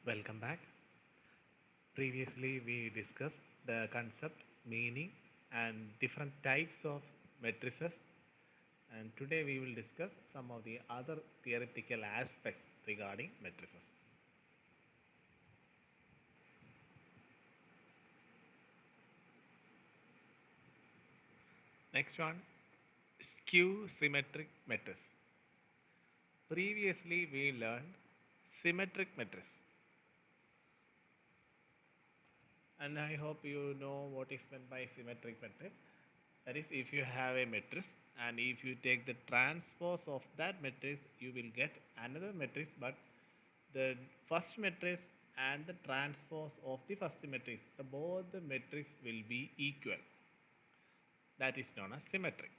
Welcome back. Previously, we discussed the concept, meaning, and different types of matrices. And today, we will discuss some of the other theoretical aspects regarding matrices. Next one, skew symmetric matrix. Previously, we learned symmetric matrix. And I hope you know what is meant by symmetric matrix. That is, if you have a matrix and if you take the transpose of that matrix, you will get another matrix, but the first matrix and the transpose of the first matrix, both the matrix will be equal. That is known as symmetric.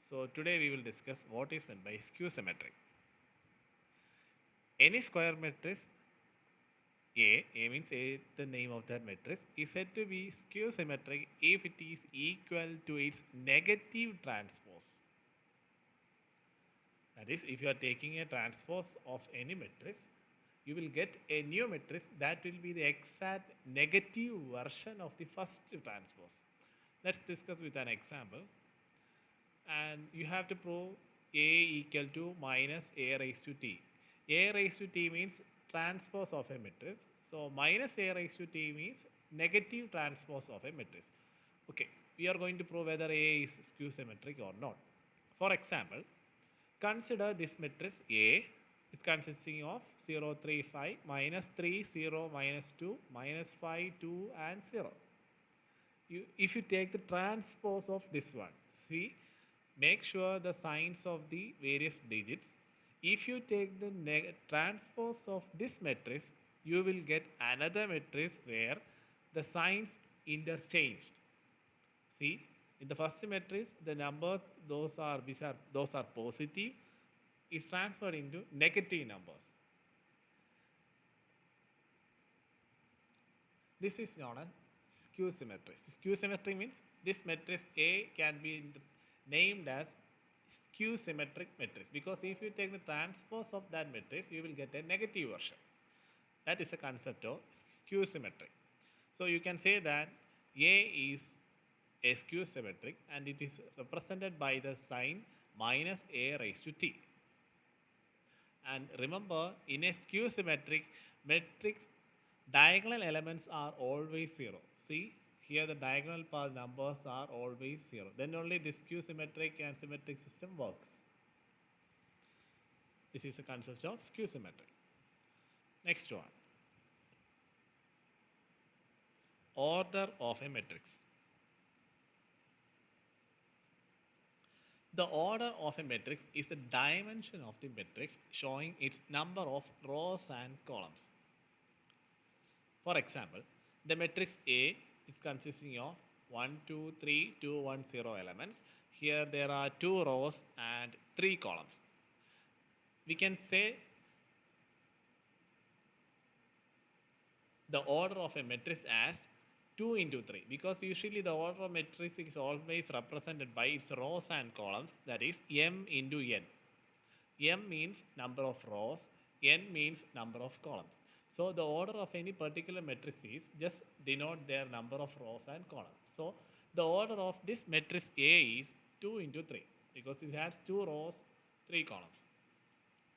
So today we will discuss what is meant by skew symmetric. Any square matrix A means A, the name of that matrix, is said to be skew symmetric if it is equal to its negative transpose. That is, if you are taking a transpose of any matrix, you will get a new matrix that will be the exact negative version of the first transpose. Let's discuss with an example. And you have to prove A equal to minus A raised to T. A raised to T means transpose of a matrix. So minus A raised to T means negative transpose of a matrix. Okay, we are going to prove whether A is skew symmetric or not. For example, consider this matrix A is consisting of 0, 3, 5, minus 3, 0, minus 2, minus 5, 2 and 0. If you take the transpose of this one, see, make sure the signs of the various digits. If you take the transpose of this matrix, you will get another matrix where the signs interchanged. See, in the first matrix, the numbers those are positive is transferred into negative numbers. This is known as skew symmetry. Skew symmetry means this matrix A can be named as skew symmetric matrix because if you take the transpose of that matrix, you will get a negative version. That is a concept of skew symmetric. So you can say that A is a skew symmetric and it is represented by the sign minus A raised to T. And remember, in a skew symmetric matrix, diagonal elements are always 0. See, here the diagonal path numbers are always 0. Then only this skew symmetric and symmetric system works. This is the concept of skew symmetric. Next one. Order of a matrix. The order of a matrix is the dimension of the matrix showing its number of rows and columns. For example, the matrix A is consisting of 1, 2, 3, 2, 1, 0 elements. Here there are 2 rows and 3 columns. We can say the order of a matrix as 2 into 3 because usually the order of matrix is always represented by its rows and columns, that is m into n. M means number of rows, n means number of columns. So the order of any particular matrix is just denote their number of rows and columns. So the order of this matrix A is 2 into 3 because it has 2 rows, 3 columns.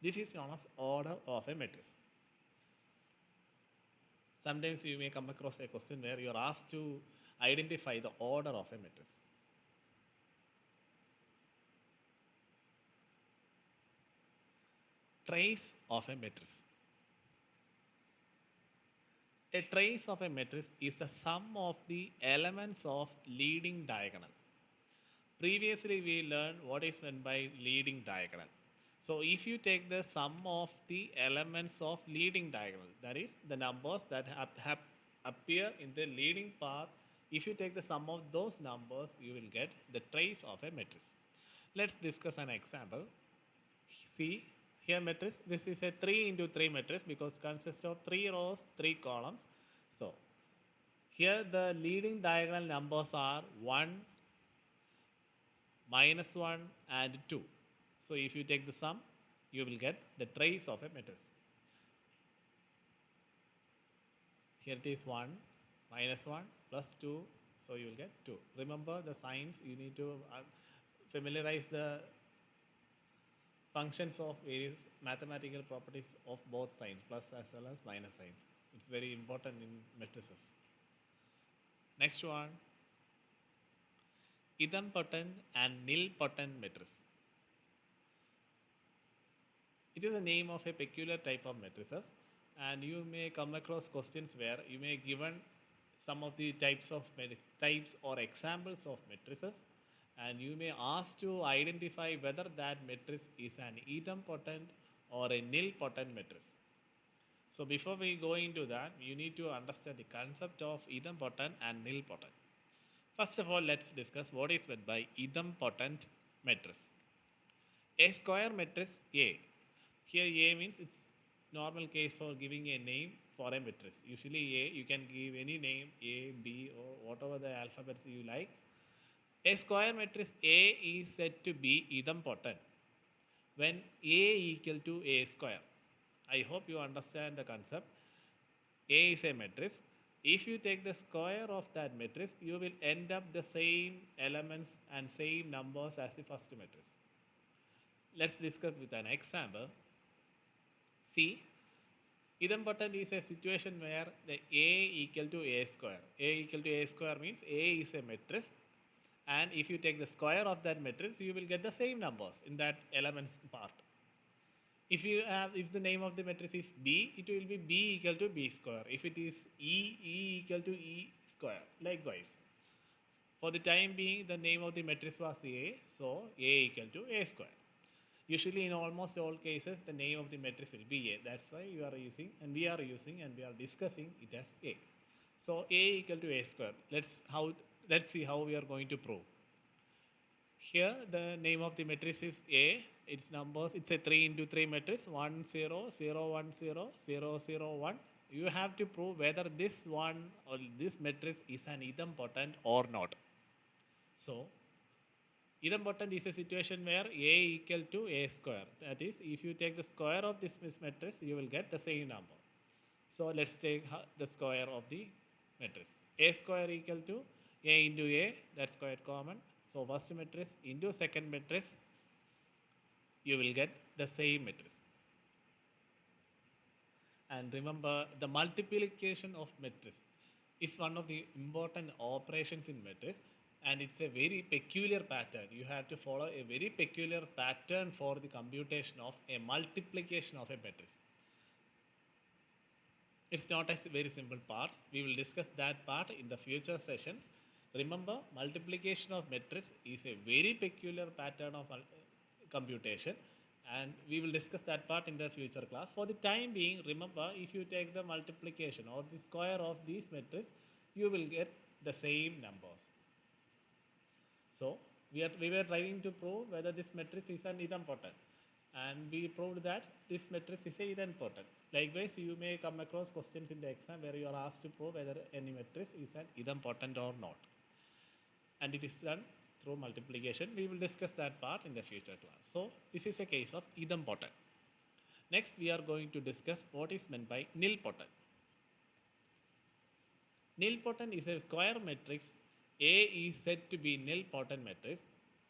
This is known as order of a matrix. Sometimes you may come across a question where you are asked to identify the order of a matrix. Trace of a matrix. A trace of a matrix is the sum of the elements of leading diagonal. Previously, we learned what is meant by leading diagonal. So, if you take the sum of the elements of leading diagonal, that is the numbers that have appear in the leading path, if you take the sum of those numbers, you will get the trace of a matrix. Let's discuss an example. See, here matrix, this is a 3 into 3 matrix because it consists of 3 rows, 3 columns. So, here the leading diagonal numbers are 1, minus 1 and 2. So, if you take the sum, you will get the trace of a matrix. Here it is 1 minus 1 plus 2, so you will get 2. Remember the signs, you need to familiarize the functions of various mathematical properties of both signs, plus as well as minus signs. It's very important in matrices. Next one, idempotent and nilpotent matrix. It is the name of a peculiar type of matrices, and you may come across questions where you may given some of the types or examples of matrices, and you may ask to identify whether that matrix is an idempotent or a nilpotent matrix. So before we go into that, you need to understand the concept of idempotent and nilpotent. First of all, let's discuss what is meant by idempotent matrix. A square matrix A. Here A means it's normal case for giving a name for a matrix. Usually A, you can give any name, A, B, or whatever the alphabets you like. A square matrix A is said to be idempotent when A equal to A square. I hope you understand the concept. A is a matrix. If you take the square of that matrix, you will end up the same elements and same numbers as the first matrix. Let's discuss with an example. See, idempotent is a situation where the A equal to A square. A equal to A square means A is a matrix, and if you take the square of that matrix, you will get the same numbers in that elements part. If the name of the matrix is B, it will be B equal to B square. If it is E equal to E square. Likewise, for the time being, the name of the matrix was A, so A equal to A square. Usually in almost all cases, the name of the matrix will be A. That's why you are using and we are discussing it as A. So A equal to A square. Let's see how we are going to prove. Here the name of the matrix is A. Its numbers, it's a 3 into 3 matrix, 1 0 0 1 0 0 0 1. You have to prove whether this one or this matrix is an idempotent or not. So idempotent is a situation where A equal to A square. That is, if you take the square of this matrix, you will get the same number. So let's take the square of the matrix. A square equal to A into A, that's quite common. So first matrix into second matrix, you will get the same matrix. And remember, the multiplication of matrix is one of the important operations in matrix, and it's a very peculiar pattern. You have to follow a very peculiar pattern for the computation of a multiplication of a matrix. It's not a very simple part. We will discuss that part in the future sessions. Remember, multiplication of matrix is a very peculiar pattern of computation, and we will discuss that part in the future class. For the time being, remember, if you take the multiplication or the square of these matrix, you will get the same numbers. So we were trying to prove whether this matrix is an idempotent, and we proved that this matrix is a idempotent. Likewise, you may come across questions in the exam where you are asked to prove whether any matrix is an idempotent or not, and it is done through multiplication. We will discuss that part in the future class. So this is a case of idempotent. Next, we are going to discuss what is meant by nilpotent. Nilpotent is a square matrix. A is said to be nilpotent matrix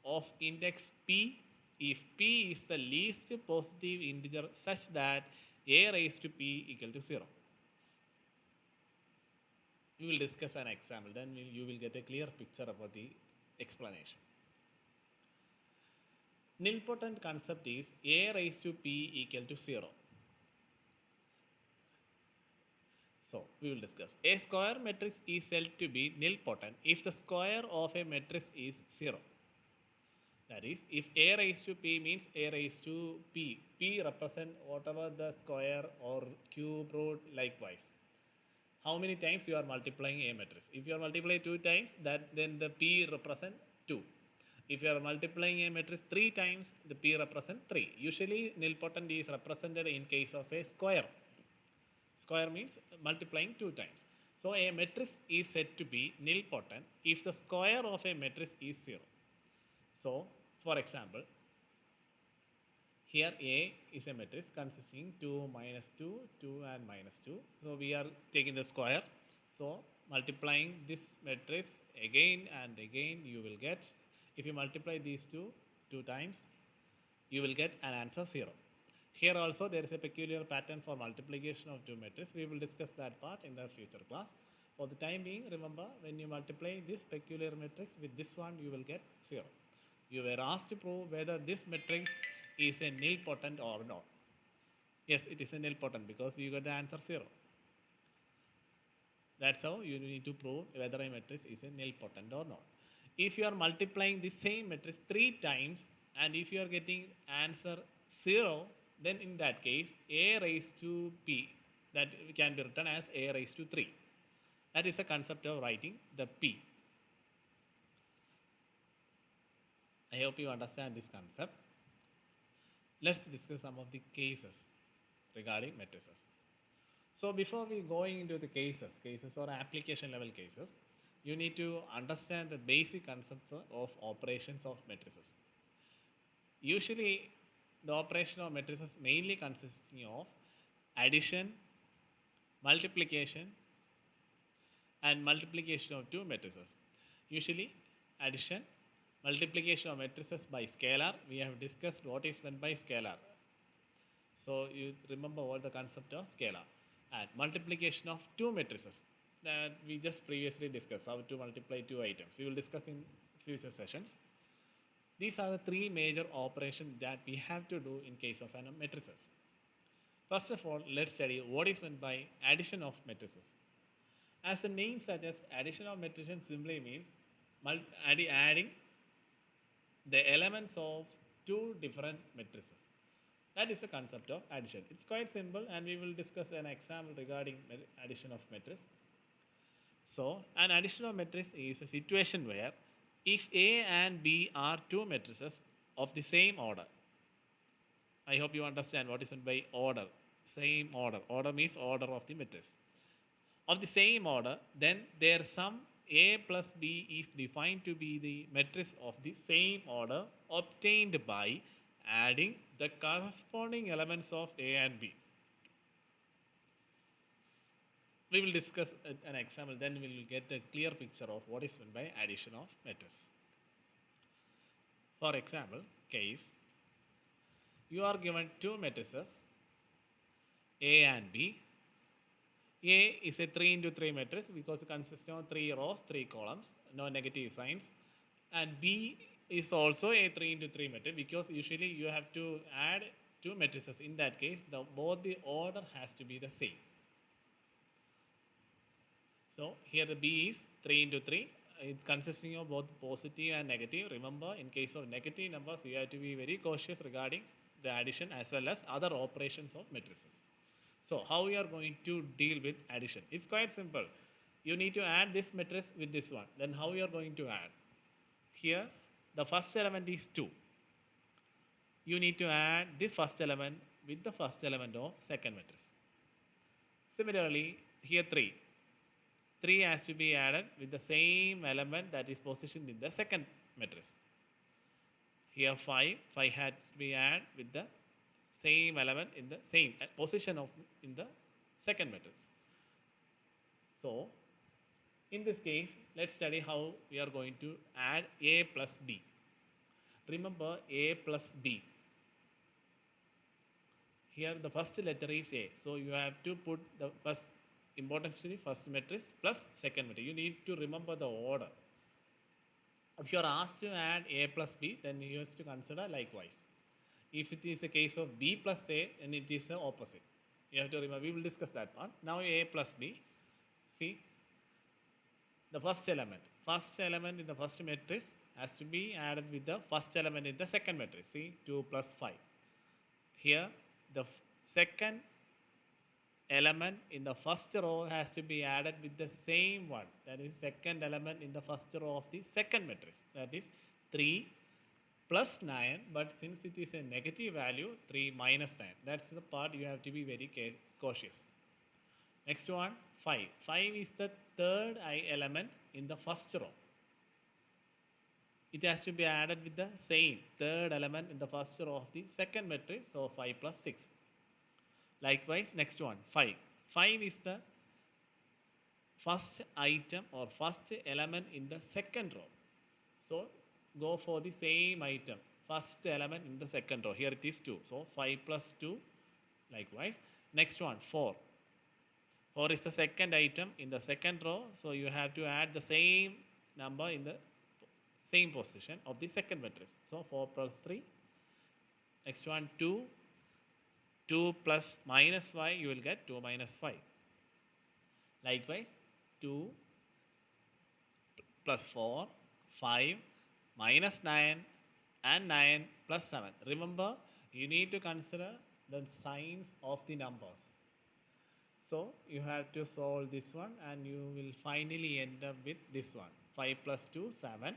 of index P if P is the least positive integer such that A raised to P equal to 0. We will discuss an example, then you will get a clear picture about the explanation. Nilpotent concept is A raised to P equal to 0. So we will discuss. A square matrix is said to be nilpotent if the square of a matrix is 0. That is, if A raised to P means A raised to P. P represent whatever the square or cube root, likewise. How many times you are multiplying a matrix? If you are multiplying 2 times, then the P represent 2. If you are multiplying a matrix 3 times, the P represent 3. Usually nilpotent is represented in case of a square. Square means multiplying 2 times. So a matrix is said to be nilpotent if the square of a matrix is 0. So for example, Here A is a matrix consisting 2, minus 2, 2 and minus 2. So we are taking the square. So multiplying this matrix again and again, you will get, if you multiply these two times, you will get an answer 0. Here also there is a peculiar pattern for multiplication of two matrices. We will discuss that part in the future class. For the time being, remember, when you multiply this peculiar matrix with this one, you will get 0. You were asked to prove whether this matrix is a nilpotent or not. Yes, it is a nilpotent because you got the answer 0. That's how you need to prove whether a matrix is a nilpotent or not. If you are multiplying the same matrix 3 times and if you are getting answer 0, then in that case a raised to p, that can be written as a raised to 3. That is the concept of writing the p. I hope you understand this concept. Let's discuss some of the cases regarding matrices. So before we going into the cases or application level cases, you need to understand the basic concepts of operations of matrices. Usually the operation of matrices mainly consisting of addition, multiplication and multiplication of two matrices. Usually addition, multiplication of matrices by scalar. We have discussed what is meant by scalar. So you remember what the concept of scalar. And multiplication of two matrices that we just previously discussed, how to multiply two items. We will discuss in future sessions. These are the three major operations that we have to do in case of matrices. First of all, let's study what is meant by addition of matrices. As the name suggests, addition of matrices simply means adding the elements of two different matrices. That is the concept of addition. It's quite simple and we will discuss an example regarding addition of matrix. So an addition of matrix is a situation where if A and B are two matrices of the same order. I hope you understand what is meant by order. Same order. Order means order of the matrix. Of the same order, then their sum A plus B is defined to be the matrix of the same order obtained by adding the corresponding elements of A and B. We will discuss an example, then we will get a clear picture of what is meant by addition of matrix. For example, case, you are given two matrices A and B. A is a 3 into 3 matrix because it consists of 3 rows, 3 columns, no negative signs. And B is also a 3 into 3 matrix because usually you have to add two matrices. In that case, both the order has to be the same. So here the B is 3 into 3. It's consisting of both positive and negative. Remember, in case of negative numbers, you have to be very cautious regarding the addition as well as other operations of matrices. So how we are going to deal with addition? It's quite simple. You need to add this matrix with this one. Then how we are going to add? Here the first element is 2. You need to add this first element with the first element of second matrix. Similarly, here 3. 3 has to be added with the same element that is positioned in the second matrix. Here 5 has to be added with the same element in the same position of in the second matrix. So in this case, let's study how we are going to add A plus B. Remember A plus B. Here the first letter is A. So you have to put the first importance to the first matrix plus second matrix. You need to remember the order. If you are asked to add A plus B, then you have to consider likewise. If it is a case of B plus A, then it is the opposite. You have to remember, we will discuss that part. Now A plus B, see the first element. First element in the first matrix has to be added with the first element in the second matrix. See 2 plus 5. Here the second element in the first row has to be added with the same one. That is second element in the first row of the second matrix. That is 3 plus 9, but since it is a negative value, 3 minus 9. That's the part you have to be very cautious. Next one, 5. 5 is the third element in the first row. it has to be added with the same third element in the first row of the second matrix, so 5 plus 6. Likewise, next one, 5. 5 is the first item or first element in the second row. So go for the same item, first element in the second row. Here it is 2. So 5 plus 2, likewise. Next one, 4. 4 is the second item in the second row. So you have to add the same number in the same position of the second matrix. So 4 plus 3. Next one, 2. 2 plus minus 5, you will get 2 minus 5. Likewise, 2 plus 4, 5, minus 9, and 9 plus 7. Remember, you need to consider the signs of the numbers. So you have to solve this one and you will finally end up with this one. 5 plus 2, 7.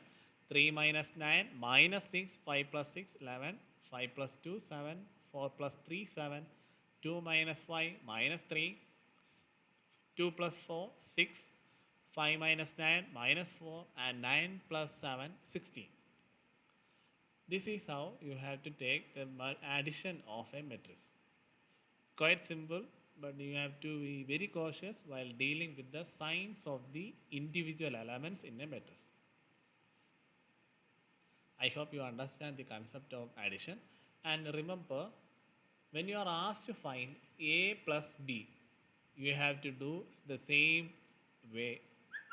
3 minus 9, minus 6. 5 plus 6, 11. 5 plus 2, 7. 4 plus 3, 7. 2 minus 5, minus 3. 2 plus 4, 6. 5 minus 9, minus 4. And 9 plus 7, 16. This is how you have to take the addition of a matrix. Quite simple, but you have to be very cautious while dealing with the signs of the individual elements in a matrix. I hope you understand the concept of addition. And remember, when you are asked to find A plus B, you have to do the same way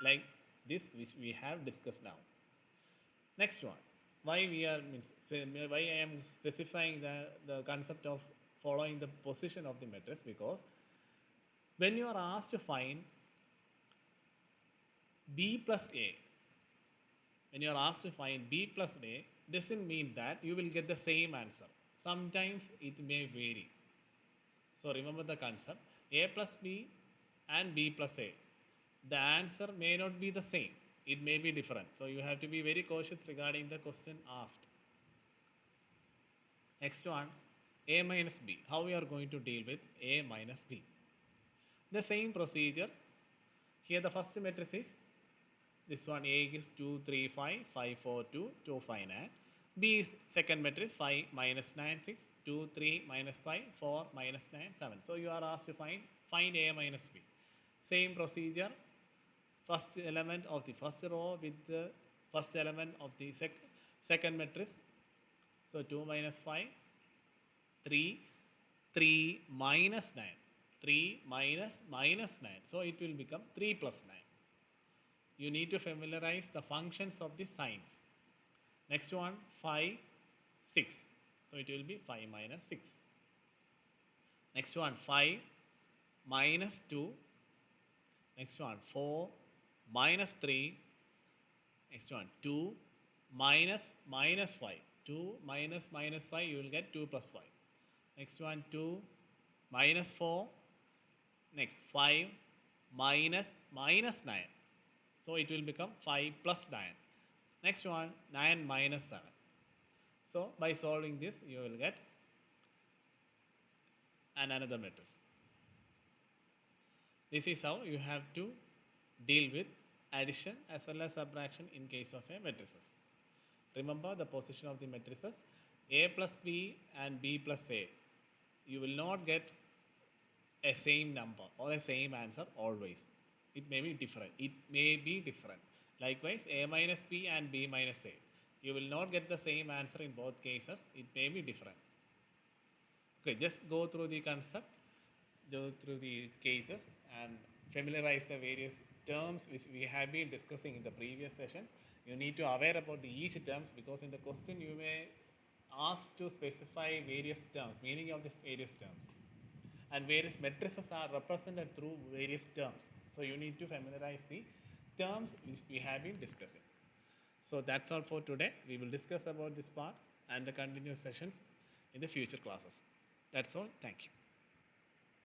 like this which we have discussed now. Next one, why I am specifying the concept of following the position of the matrix, because when you are asked to find B plus A, when you are asked to find B plus A, doesn't mean that you will get the same answer. Sometimes it may vary. So remember the concept, A plus B and B plus A. The answer may not be the same. It may be different. So you have to be very cautious regarding the question asked. Next one, A minus B. How we are going to deal with A minus B? The same procedure. Here the first matrix is this one. A is 2, 3, 5, 5, 4, 2, 2, 5, 9. B is second matrix 5 minus 9, 6, 2, 3 minus 5, 4 minus 9, 7. So you are asked to find A minus B. Same procedure. First element of the first row with the first element of the second matrix. So 2 minus 5, 3, 3 minus 9, 3 minus 9. So it will become 3 plus 9. You need to familiarize the functions of the signs. Next one, 5, 6. So it will be 5 minus 6. Next one, 5 minus 2. Next one, 4 minus 3. Next one, 2 minus 5. 2 minus 5, you will get 2 plus 5. Next one, 2 minus 4. Next, 5 minus 9. So it will become 5 plus 9. Next one, 9 minus 7. So by solving this, you will get another matrix. This is how you have to deal with addition as well as subtraction in case of a matrices. Remember the position of the matrices, A plus B and B plus A. You will not get a same number or a same answer always. It may be different. Likewise, A minus B and B minus A. You will not get the same answer in both cases. It may be different. Okay, just go through the concept, go through the cases and familiarize the various terms which we have been discussing in the previous sessions. You need to aware about each terms, because in the question you may ask to specify various terms, meaning of these various terms. And various matrices are represented through various terms. So you need to familiarize the terms which we have been discussing. So that's all for today. We will discuss about this part and the continuous sessions in the future classes. That's all. Thank you.